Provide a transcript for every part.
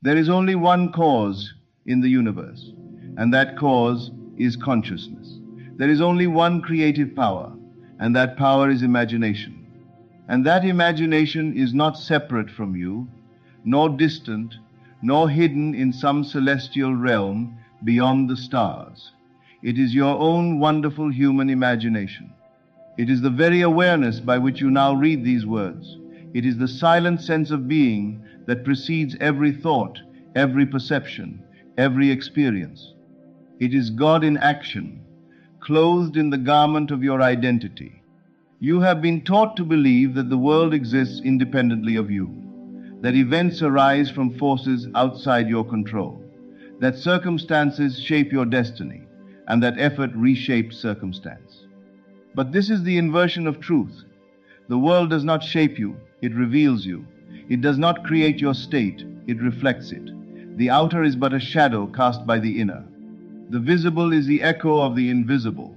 There is only one cause in the universe, and that cause is consciousness. There is only one creative power, and that power is imagination. And that imagination is not separate from you, nor distant, nor hidden in some celestial realm beyond the stars. It is your own wonderful human imagination. It is the very awareness by which you now read these words. It is the silent sense of being that precedes every thought, every perception, every experience. It is God in action, clothed in the garment of your identity. You have been taught to believe that the world exists independently of you, that events arise from forces outside your control, that circumstances shape your destiny, and that effort reshapes circumstance. But this is the inversion of truth. The world does not shape you, it reveals you. It does not create your state, it reflects it. The outer is but a shadow cast by the inner. The visible is the echo of the invisible,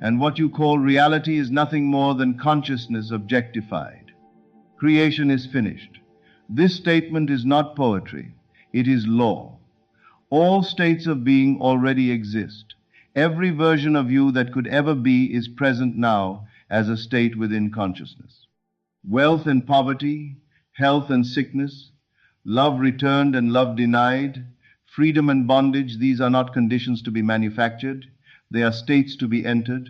and what you call reality is nothing more than consciousness objectified. Creation is finished. This statement is not poetry, it is law. All states of being already exist. Every version of you that could ever be is present now as a state within consciousness. Wealth and poverty, health and sickness, love returned and love denied, freedom and bondage, these are not conditions to be manufactured. They are states to be entered.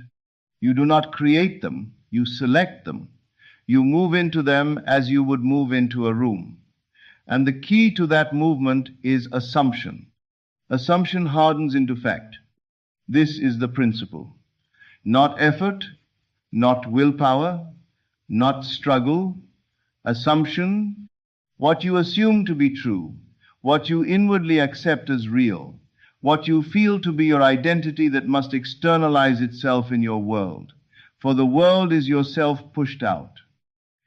You do not create them, you select them. You move into them as you would move into a room. And the key to that movement is assumption. Assumption hardens into fact. This is the principle. Not effort, not willpower, not struggle. Assumption, what you assume to be true, what you inwardly accept as real, what you feel to be your identity that must externalize itself in your world. For the world is yourself pushed out.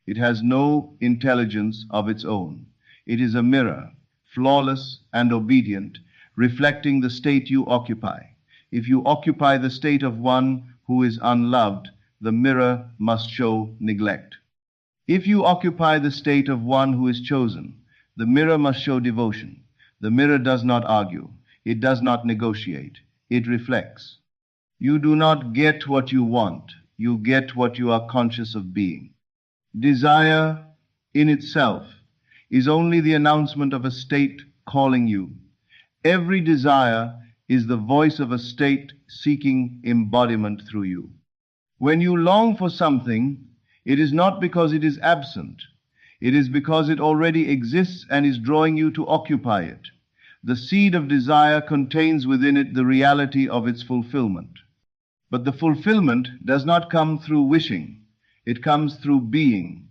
It has no intelligence of its own. It is a mirror, flawless and obedient, reflecting the state you occupy. If you occupy the state of one who is unloved, the mirror must show neglect. If you occupy the state of one who is chosen, the mirror must show devotion. The mirror does not argue. It does not negotiate. It reflects. You do not get what you want. You get what you are conscious of being. Desire in itself is only the announcement of a state calling you. Every desire is the voice of a state seeking embodiment through you. When you long for something, it is not because it is absent. It is because it already exists and is drawing you to occupy it. The seed of desire contains within it the reality of its fulfillment. But the fulfillment does not come through wishing. It comes through being.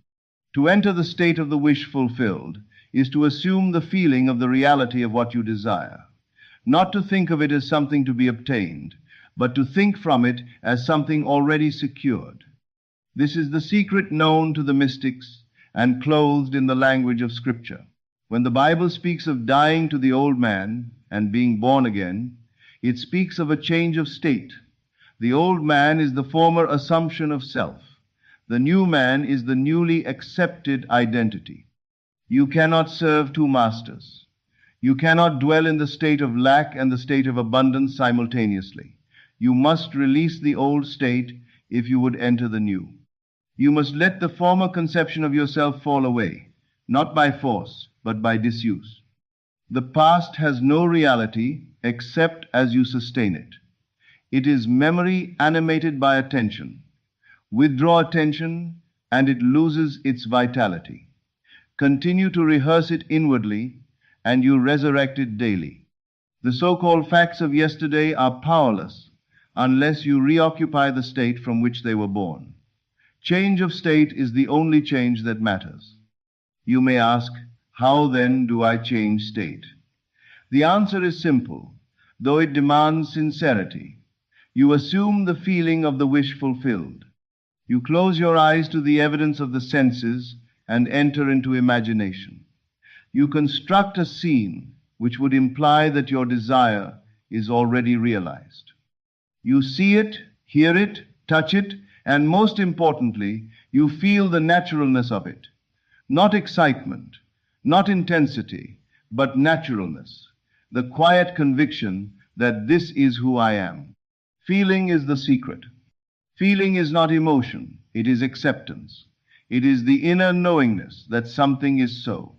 To enter the state of the wish fulfilled is to assume the feeling of the reality of what you desire. Not to think of it as something to be obtained, but to think from it as something already secured. This is the secret known to the mystics and clothed in the language of Scripture. When the Bible speaks of dying to the old man and being born again, it speaks of a change of state. The old man is the former assumption of self. The new man is the newly accepted identity. You cannot serve two masters. You cannot dwell in the state of lack and the state of abundance simultaneously. You must release the old state if you would enter the new. You must let the former conception of yourself fall away, not by force, but by disuse. The past has no reality except as you sustain it. It is memory animated by attention. Withdraw attention, and it loses its vitality. Continue to rehearse it inwardly, and you resurrect it daily. The so-called facts of yesterday are powerless unless you reoccupy the state from which they were born. Change of state is the only change that matters. You may ask, how then do I change state? The answer is simple, though it demands sincerity. You assume the feeling of the wish fulfilled. You close your eyes to the evidence of the senses and enter into imagination. You construct a scene which would imply that your desire is already realized. You see it, hear it, touch it, and most importantly, you feel the naturalness of it. Not excitement, not intensity, but naturalness, the quiet conviction that this is who I am. Feeling is the secret. Feeling is not emotion, it is acceptance. It is the inner knowingness that something is so.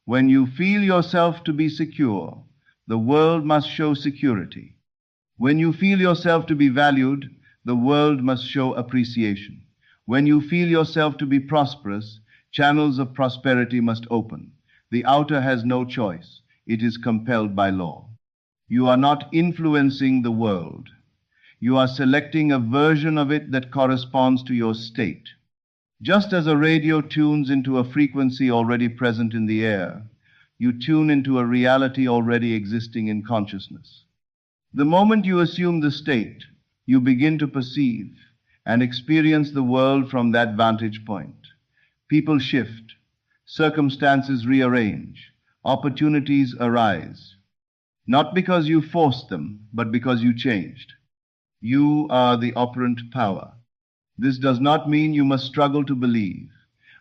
When you feel yourself to be secure, the world must show security. When you feel yourself to be valued, the world must show appreciation. When you feel yourself to be prosperous, channels of prosperity must open. The outer has no choice. It is compelled by law. You are not influencing the world. You are selecting a version of it that corresponds to your state. Just as a radio tunes into a frequency already present in the air, you tune into a reality already existing in consciousness. The moment you assume the state, you begin to perceive and experience the world from that vantage point. People shift, circumstances rearrange, opportunities arise. Not because you forced them, but because you changed. You are the operant power. This does not mean you must struggle to believe.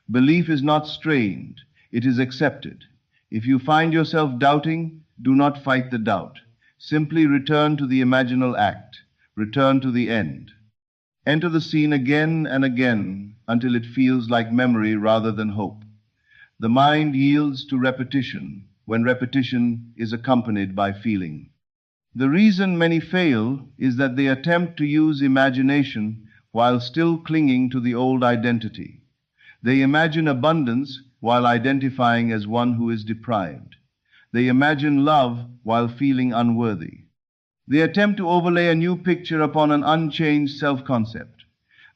Belief is not strained, it is accepted. If you find yourself doubting, do not fight the doubt. Simply return to the imaginal act. Return to the end. Enter the scene again and again until it feels like memory rather than hope. The mind yields to repetition when repetition is accompanied by feeling. The reason many fail is that they attempt to use imagination while still clinging to the old identity. They imagine abundance while identifying as one who is deprived. They imagine love while feeling unworthy. They attempt to overlay a new picture upon an unchanged self-concept.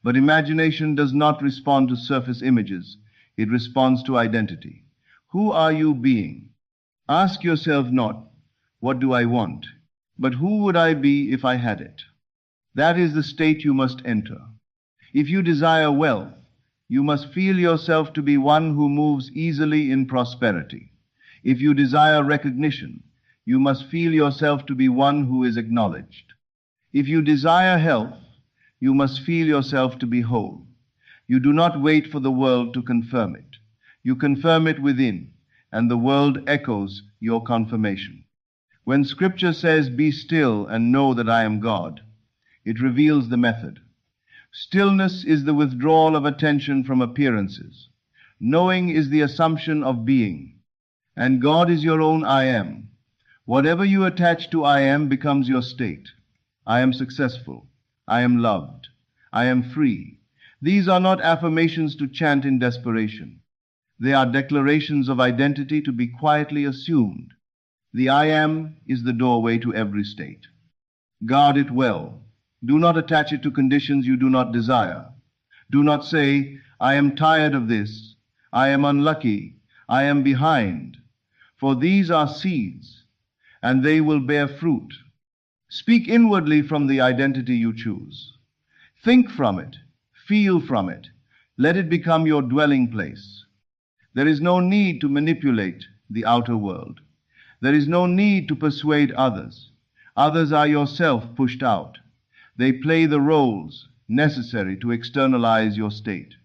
But imagination does not respond to surface images. It responds to identity. Who are you being? Ask yourself not, what do I want? But who would I be if I had it? That is the state you must enter. If you desire wealth, you must feel yourself to be one who moves easily in prosperity. If you desire recognition, you must feel yourself to be one who is acknowledged. If you desire health, you must feel yourself to be whole. You do not wait for the world to confirm it. You confirm it within, and the world echoes your confirmation. When Scripture says, "Be still and know that I am God," it reveals the method. Stillness is the withdrawal of attention from appearances. Knowing is the assumption of being. And God is your own I am. Whatever you attach to I am becomes your state. I am successful. I am loved. I am free. These are not affirmations to chant in desperation. They are declarations of identity to be quietly assumed. The I am is the doorway to every state. Guard it well. Do not attach it to conditions you do not desire. Do not say, "I am tired of this. I am unlucky. I am behind." For these are seeds, and they will bear fruit. Speak inwardly from the identity you choose. Think from it. Feel from it. Let it become your dwelling place. There is no need to manipulate the outer world. There is no need to persuade others. Others are yourself pushed out. They play the roles necessary to externalize your state.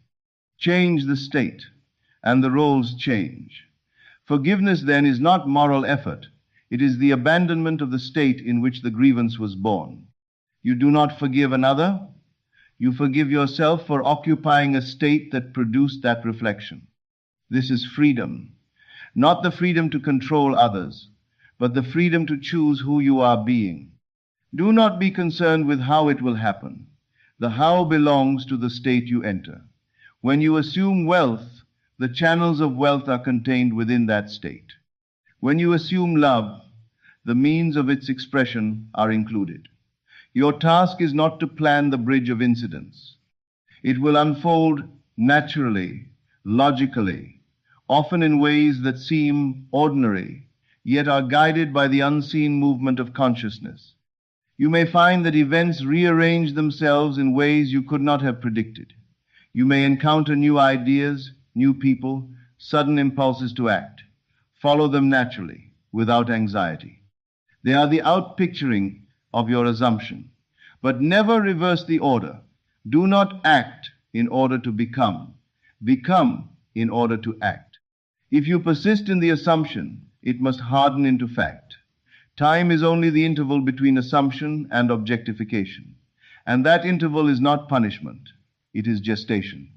Change the state, and the roles change. Forgiveness, then, is not moral effort. It is the abandonment of the state in which the grievance was born. You do not forgive another. You forgive yourself for occupying a state that produced that reflection. This is freedom. Not the freedom to control others, but the freedom to choose who you are being. Do not be concerned with how it will happen. The how belongs to the state you enter. When you assume wealth, the channels of wealth are contained within that state. When you assume love, the means of its expression are included. Your task is not to plan the bridge of incidents. It will unfold naturally, logically, often in ways that seem ordinary, yet are guided by the unseen movement of consciousness. You may find that events rearrange themselves in ways you could not have predicted. You may encounter new ideas, new people, sudden impulses to act. Follow them naturally, without anxiety. They are the outpicturing of your assumption. But never reverse the order. Do not act in order to become. Become in order to act. If you persist in the assumption it must harden into fact. Time is only the interval between assumption and objectification. And that interval is not punishment, it is gestation.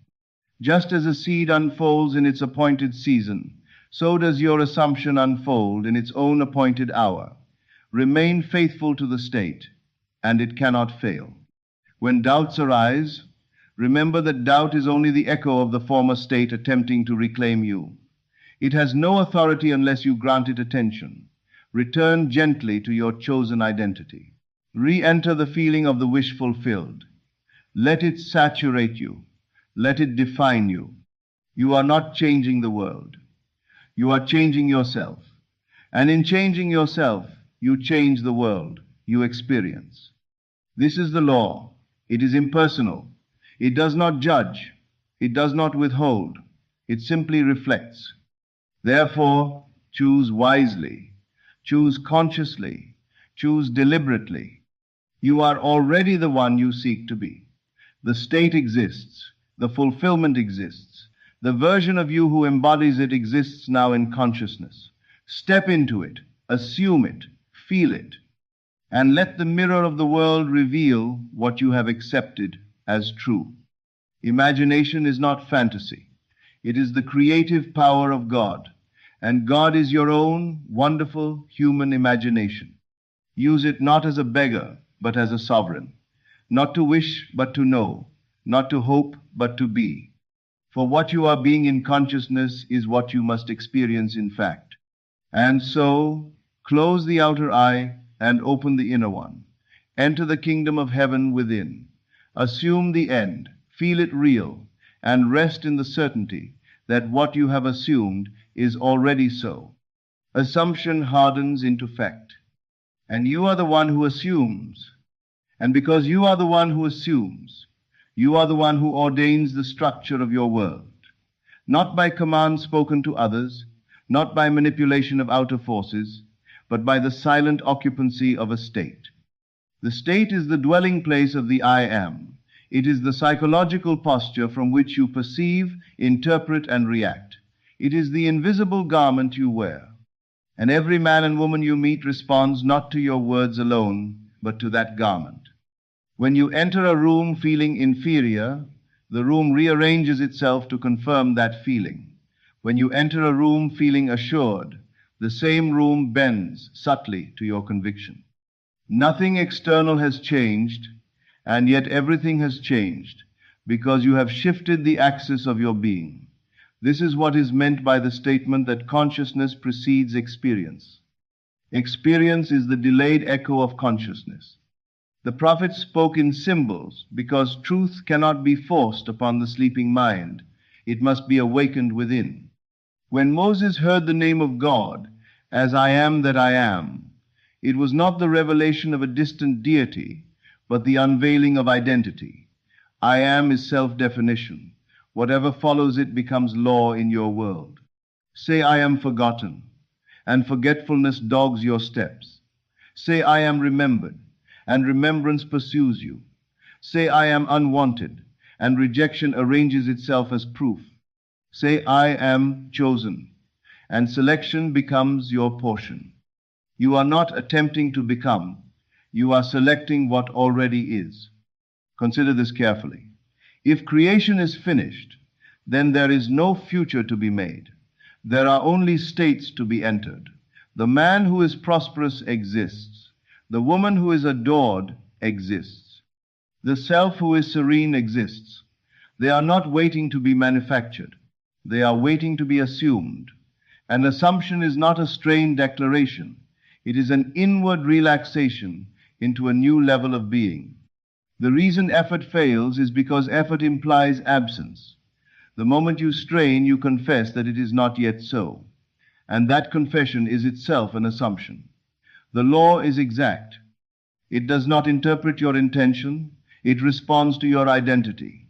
Just as a seed unfolds in its appointed season, so does your assumption unfold in its own appointed hour. Remain faithful to the state, and it cannot fail. When doubts arise, remember that doubt is only the echo of the former state attempting to reclaim you. It has no authority unless you grant it attention. Return gently to your chosen identity. Re-enter the feeling of the wish fulfilled. Let it saturate you. Let it define you. You are not changing the world. You are changing yourself. And in changing yourself, you change the world you experience. This is the law. It is impersonal. It does not judge. It does not withhold. It simply reflects. Therefore, choose wisely. Choose consciously. Choose deliberately. You are already the one you seek to be. The state exists. The fulfillment exists. The version of you who embodies it exists now in consciousness. Step into it. Assume it. Feel it. And let the mirror of the world reveal what you have accepted as true. Imagination is not fantasy. It is the creative power of God. And God is your own wonderful human imagination. Use it not as a beggar, but as a sovereign. Not to wish, but to know. Not to hope, but to be. For what you are being in consciousness is what you must experience in fact. And so, close the outer eye and open the inner one. Enter the kingdom of heaven within. Assume the end, feel it real, and rest in the certainty that what you have assumed is already so. Assumption hardens into fact. And you are the one who assumes. And because you are the one who assumes, you are the one who ordains the structure of your world. Not by commands spoken to others, not by manipulation of outer forces, but by the silent occupancy of a state. The state is the dwelling place of the I am. It is the psychological posture from which you perceive, interpret, and react. It is the invisible garment you wear. And every man and woman you meet responds not to your words alone, but to that garment. When you enter a room feeling inferior, the room rearranges itself to confirm that feeling. When you enter a room feeling assured, the same room bends subtly to your conviction. Nothing external has changed, and yet everything has changed, because you have shifted the axis of your being. This is what is meant by the statement that consciousness precedes experience. Experience is the delayed echo of consciousness. The prophet spoke in symbols because truth cannot be forced upon the sleeping mind. It must be awakened within. When Moses heard the name of God as I am that I am, it was not the revelation of a distant deity, but the unveiling of identity. I am is self-definition. Whatever follows it becomes law in your world. Say, I am forgotten, and forgetfulness dogs your steps. Say, I am remembered, and remembrance pursues you. Say, I am unwanted, and rejection arranges itself as proof. Say, I am chosen, and selection becomes your portion. You are not attempting to become, you are selecting what already is. Consider this carefully. If creation is finished, then there is no future to be made. There are only states to be entered. The man who is prosperous exists. The woman who is adored exists. The self who is serene exists. They are not waiting to be manufactured. They are waiting to be assumed. An assumption is not a strained declaration. It is an inward relaxation into a new level of being. The reason effort fails is because effort implies absence. The moment you strain, you confess that it is not yet so. And that confession is itself an assumption. The law is exact. It does not interpret your intention. It responds to your identity.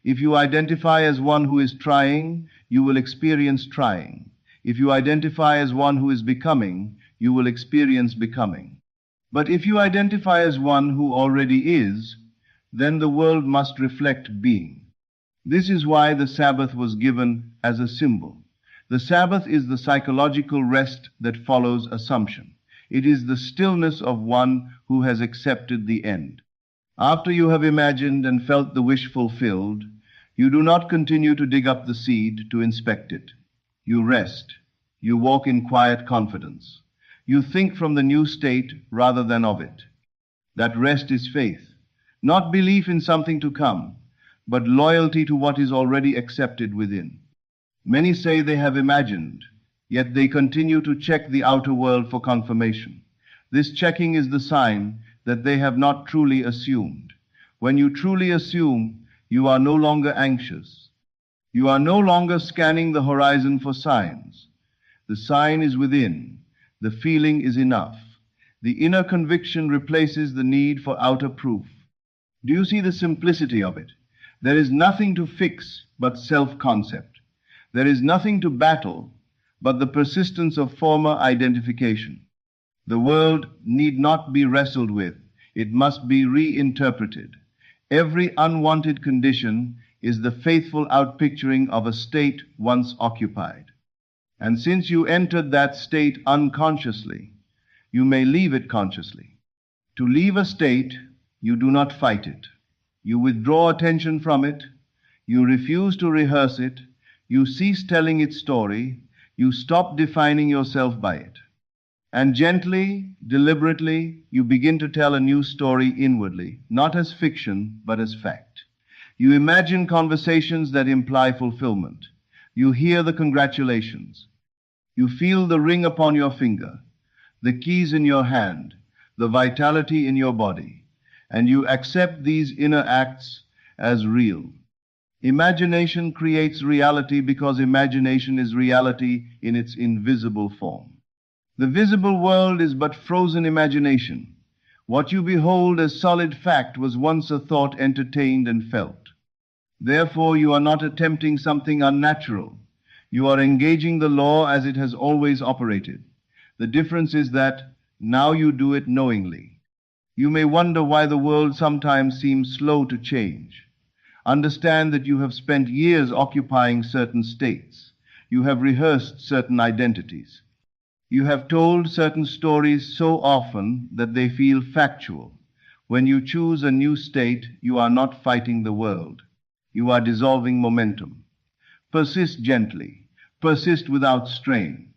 If you identify as one who is trying, you will experience trying. If you identify as one who is becoming, you will experience becoming. But if you identify as one who already is, then the world must reflect being. This is why the Sabbath was given as a symbol. The Sabbath is the psychological rest that follows assumption. It is the stillness of one who has accepted the end. After you have imagined and felt the wish fulfilled, you do not continue to dig up the seed to inspect it. You rest. You walk in quiet confidence. You think from the new state rather than of it. That rest is faith, not belief in something to come, but loyalty to what is already accepted within. Many say they have imagined, yet they continue to check the outer world for confirmation. This checking is the sign that they have not truly assumed. When you truly assume, you are no longer anxious. You are no longer scanning the horizon for signs. The sign is within. The feeling is enough. The inner conviction replaces the need for outer proof. Do you see the simplicity of it? There is nothing to fix but self-concept. There is nothing to battle but the persistence of former identification. The world need not be wrestled with. It must be reinterpreted. Every unwanted condition is the faithful outpicturing of a state once occupied. And since you entered that state unconsciously, you may leave it consciously. To leave a state, you do not fight it. You withdraw attention from it. You refuse to rehearse it. You cease telling its story. You stop defining yourself by it. And gently, deliberately, you begin to tell a new story inwardly, not as fiction, but as fact. You imagine conversations that imply fulfillment. You hear the congratulations. You feel the ring upon your finger, the keys in your hand, the vitality in your body, and you accept these inner acts as real. Imagination creates reality because imagination is reality in its invisible form. The visible world is but frozen imagination. What you behold as solid fact was once a thought entertained and felt. Therefore, you are not attempting something unnatural. You are engaging the law as it has always operated. The difference is that now you do it knowingly. You may wonder why the world sometimes seems slow to change. Understand that you have spent years occupying certain states. You have rehearsed certain identities. You have told certain stories so often that they feel factual. When you choose a new state, you are not fighting the world. You are dissolving momentum. Persist gently. Persist without strain.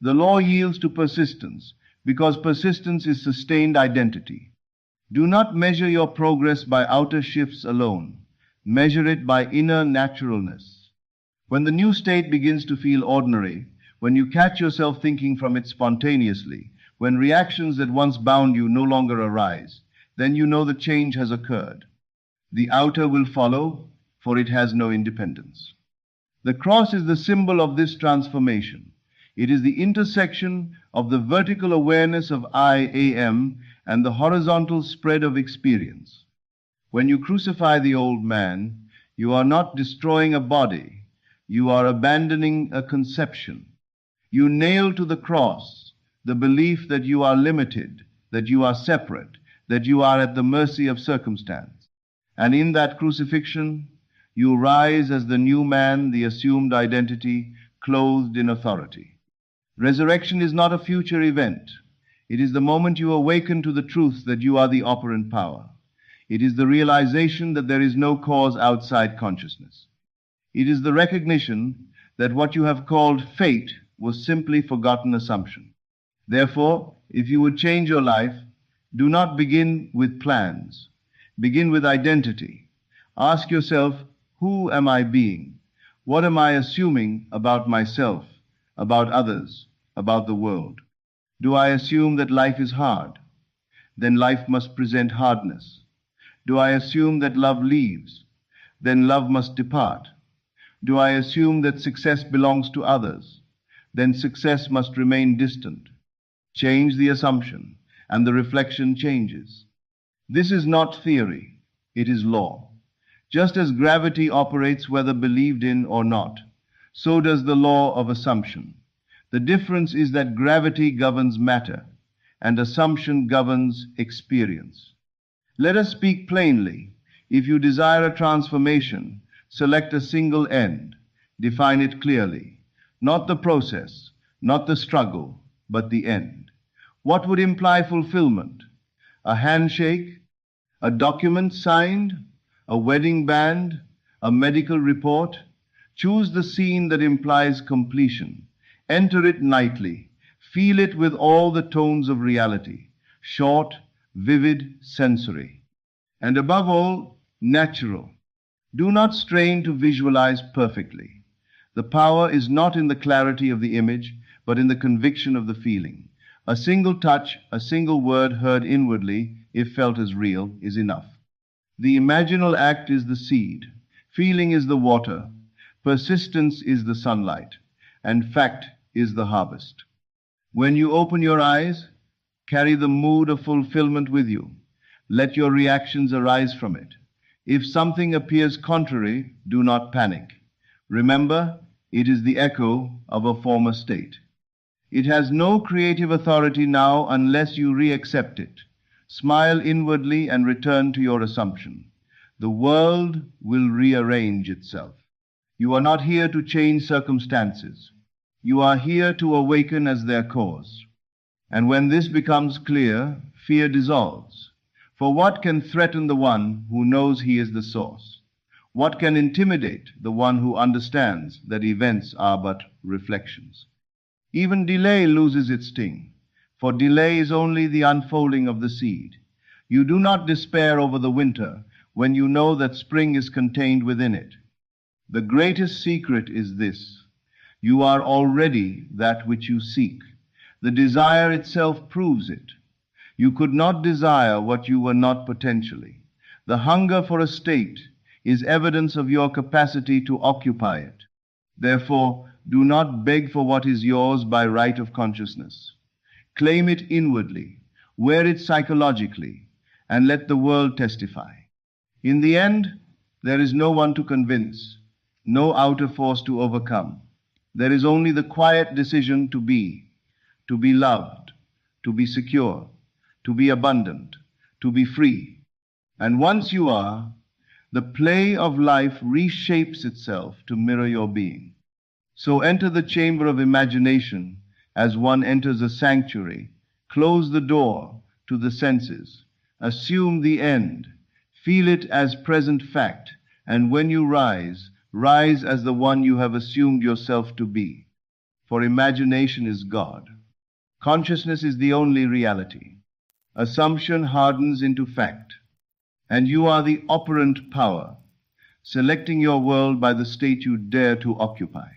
The law yields to persistence because persistence is sustained identity. Do not measure your progress by outer shifts alone. Measure it by inner naturalness. When the new state begins to feel ordinary, when you catch yourself thinking from it spontaneously, when reactions that once bound you no longer arise, then you know the change has occurred. The outer will follow, for it has no independence. The cross is the symbol of this transformation. It is the intersection of the vertical awareness of I am and the horizontal spread of experience. When you crucify the old man, you are not destroying a body. You are abandoning a conception. You nail to the cross the belief that you are limited, that you are separate, that you are at the mercy of circumstance. And in that crucifixion, you rise as the new man, the assumed identity, clothed in authority. Resurrection is not a future event. It is the moment you awaken to the truth that you are the operant power. It is the realization that there is no cause outside consciousness. It is the recognition that what you have called fate was simply forgotten assumption. Therefore, if you would change your life, do not begin with plans. Begin with identity. Ask yourself, who am I being? What am I assuming about myself, about others, about the world? Do I assume that life is hard? Then life must present hardness. Do I assume that love leaves? Then love must depart. Do I assume that success belongs to others? Then success must remain distant. Change the assumption, and the reflection changes. This is not theory, it is law. Just as gravity operates whether believed in or not, so does the law of assumption. The difference is that gravity governs matter, and assumption governs experience. Let us speak plainly. If you desire a transformation, select a single end. Define it clearly. Not the process, not the struggle, but the end. What would imply fulfillment? A handshake? A document signed? A wedding band? A medical report? Choose the scene that implies completion. Enter it nightly. Feel it with all the tones of reality. Short, vivid, sensory. And above all, natural. Do not strain to visualize perfectly. The power is not in the clarity of the image, but in the conviction of the feeling. A single touch, a single word heard inwardly, if felt as real, is enough. The imaginal act is the seed, feeling is the water, persistence is the sunlight, and fact is the harvest. When you open your eyes, carry the mood of fulfillment with you. Let your reactions arise from it. If something appears contrary, do not panic. Remember, it is the echo of a former state. It has no creative authority now unless you re-accept it. Smile inwardly and return to your assumption. The world will rearrange itself. You are not here to change circumstances. You are here to awaken as their cause. And when this becomes clear, fear dissolves. For what can threaten the one who knows he is the source? What can intimidate the one who understands that events are but reflections? Even delay loses its sting, for delay is only the unfolding of the seed. You do not despair over the winter when you know that spring is contained within it. The greatest secret is this: you are already that which you seek. The desire itself proves it. You could not desire what you were not potentially. The hunger for a state is evidence of your capacity to occupy it. Therefore, do not beg for what is yours by right of consciousness. Claim it inwardly, wear it psychologically, and let the world testify. In the end, there is no one to convince, no outer force to overcome. There is only the quiet decision to be loved, to be secure, to be abundant, to be free. And once you are, the play of life reshapes itself to mirror your being. So enter the chamber of imagination as one enters a sanctuary. Close the door to the senses. Assume the end. Feel it as present fact. And when you rise, rise as the one you have assumed yourself to be. For imagination is God. Consciousness is the only reality. Assumption hardens into fact. And you are the operant power, selecting your world by the state you dare to occupy.